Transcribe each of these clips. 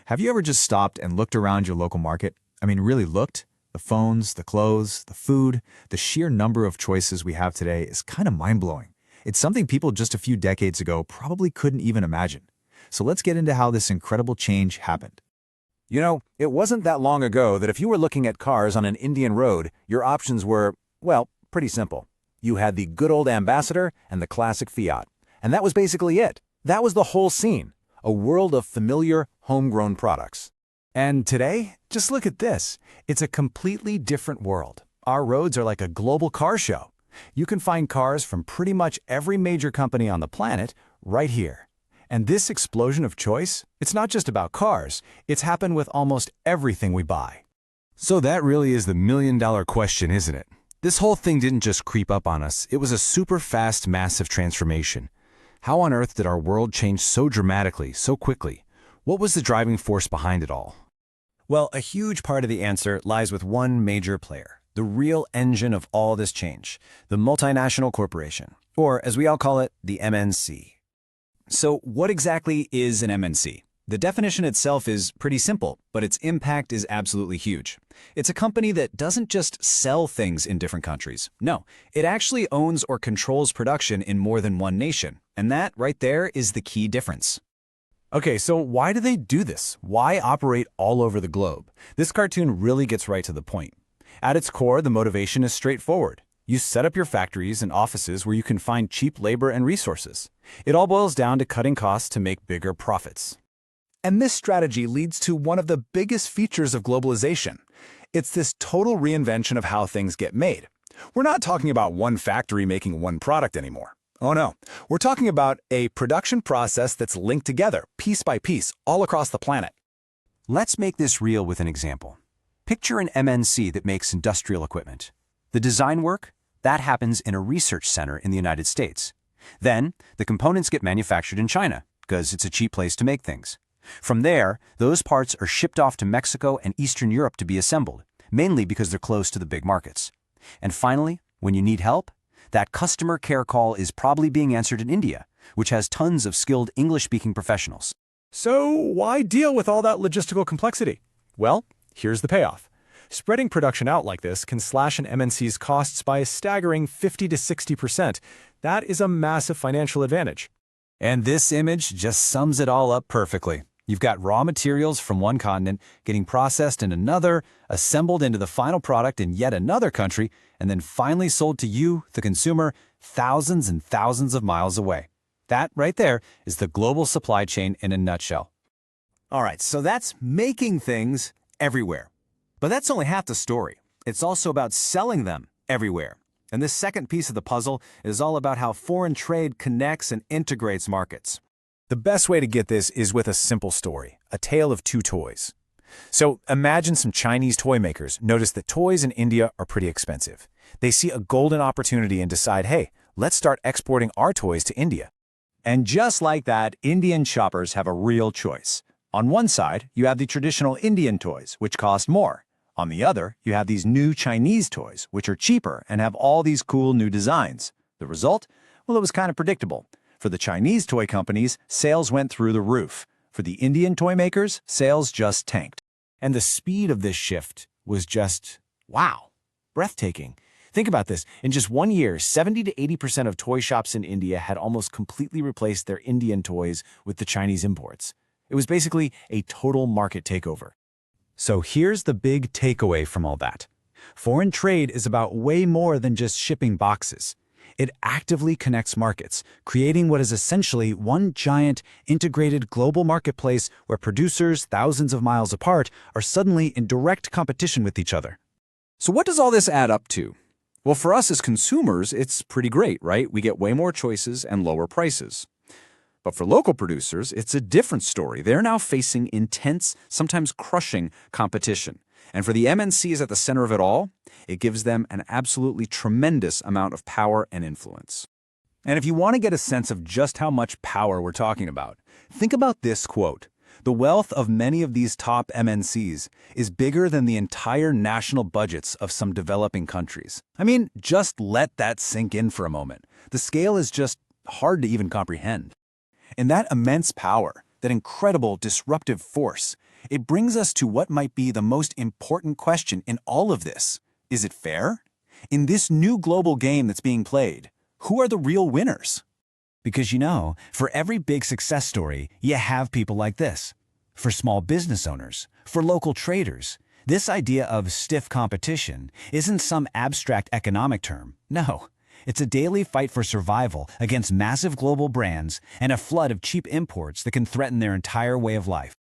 Have you ever just stopped and looked around your local market? I mean, really looked? The phones, the clothes, the food, the sheer number of choices we have today is kind of mind-blowing. It's something people just a few decades ago probably couldn't even imagine. So let's get into how this incredible change happened. You know, it wasn't that long ago that if you were looking at cars on an Indian road, your options were, well, pretty simple. You had the good old Ambassador and the classic Fiat. And that was basically it. That was the whole scene. A world of familiar, homegrown products. And today, just look at this. It's a completely different world. Our roads are like a global car show. You can find cars from pretty much every major company on the planet right here. And this explosion of choice, it's not just about cars. It's happened with almost everything we buy. So that really is the million-dollar question, isn't it? This whole thing didn't just creep up on us. It was a super fast, massive transformation. How on earth did our world change so dramatically, so quickly? What was the driving force behind it all? Well, a huge part of the answer lies with one major player, the real engine of all this change, the multinational corporation, or as we all call it, the MNC. So what exactly is an MNC? The definition itself is pretty simple, but its impact is absolutely huge. It's a company that doesn't just sell things in different countries. No, it actually owns or controls production in more than one nation. And that right there is the key difference. Okay, so why do they do this? Why operate all over the globe? This cartoon really gets right to the point. At its core, the motivation is straightforward. You set up your factories and offices where you can find cheap labor and resources. It all boils down to cutting costs to make bigger profits. And this strategy leads to one of the biggest features of globalization. It's this total reinvention of how things get made. We're not talking about one factory making one product anymore. Oh no, we're talking about a production process that's linked together, piece by piece, all across the planet. Let's make this real with an example. Picture an MNC that makes industrial equipment. The design work, that happens in a research center in the United States. Then, the components get manufactured in China, because it's a cheap place to make things. From there, those parts are shipped off to Mexico and Eastern Europe to be assembled, mainly because they're close to the big markets. And finally, when you need help, that customer care call is probably being answered in India, which has tons of skilled English-speaking professionals. So why deal with all that logistical complexity? Well, here's the payoff. Spreading production out like this can slash an MNC's costs by a staggering 50 to 60%. That is a massive financial advantage. And this image just sums it all up perfectly. You've got raw materials from one continent getting processed in another, assembled into the final product in yet another country, and then finally sold to you, the consumer, thousands and thousands of miles away. That right there is the global supply chain in a nutshell. All right, so that's making things everywhere. But that's only half the story. It's also about selling them everywhere. And this second piece of the puzzle is all about how foreign trade connects and integrates markets. The best way to get this is with a simple story, a tale of two toys. So imagine some Chinese toy makers notice that toys in India are pretty expensive. They see a golden opportunity and decide, hey, let's start exporting our toys to India. And just like that, Indian shoppers have a real choice. On one side, you have the traditional Indian toys, which cost more. On the other, you have these new Chinese toys, which are cheaper and have all these cool new designs. The result? Well, it was kind of predictable. For the Chinese toy companies, sales went through the roof. For the Indian toy makers, sales just tanked. And the speed of this shift was just, wow, breathtaking. Think about this. In just 1 year, 70 to 80% of toy shops in India had almost completely replaced their Indian toys with the Chinese imports. It was basically a total market takeover. So here's the big takeaway from all that. Foreign trade is about way more than just shipping boxes. It actively connects markets, creating what is essentially one giant, integrated global marketplace where producers thousands of miles apart are suddenly in direct competition with each other. So what does all this add up to? Well, for us as consumers, it's pretty great, right? We get way more choices and lower prices. But for local producers, it's a different story. They're now facing intense, sometimes crushing competition. And for the MNCs at the center of it all, it gives them an absolutely tremendous amount of power and influence. And if you want to get a sense of just how much power we're talking about, think about this quote. The wealth of many of these top MNCs is bigger than the entire national budgets of some developing countries. I mean, just let that sink in for a moment. The scale is just hard to even comprehend. And that immense power, that incredible disruptive force, It brings us to what might be the most important question in all of this. Is it fair? In this new global game that's being played, who are the real winners? Because for every big success story, you have people like this. For small business owners, for local traders, this idea of stiff competition isn't some abstract economic term. No, it's a daily fight for survival against massive global brands and a flood of cheap imports that can threaten their entire way of life.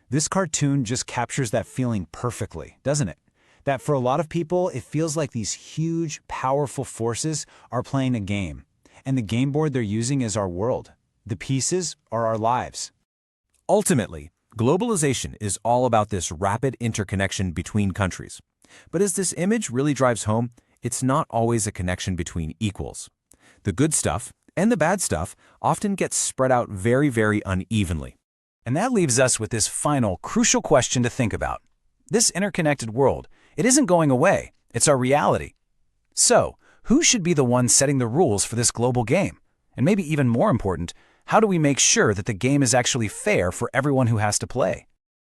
This cartoon just captures that feeling perfectly, doesn't it? That for a lot of people, it feels like these huge, powerful forces are playing a game. And the game board they're using is our world. The pieces are our lives. Ultimately, globalization is all about this rapid interconnection between countries. But as this image really drives home, it's not always a connection between equals. The good stuff and the bad stuff often gets spread out very, very unevenly. And that leaves us with this final, crucial question to think about. This interconnected world, it isn't going away. It's our reality. So, who should be the one setting the rules for this global game? And maybe even more important, how do we make sure that the game is actually fair for everyone who has to play?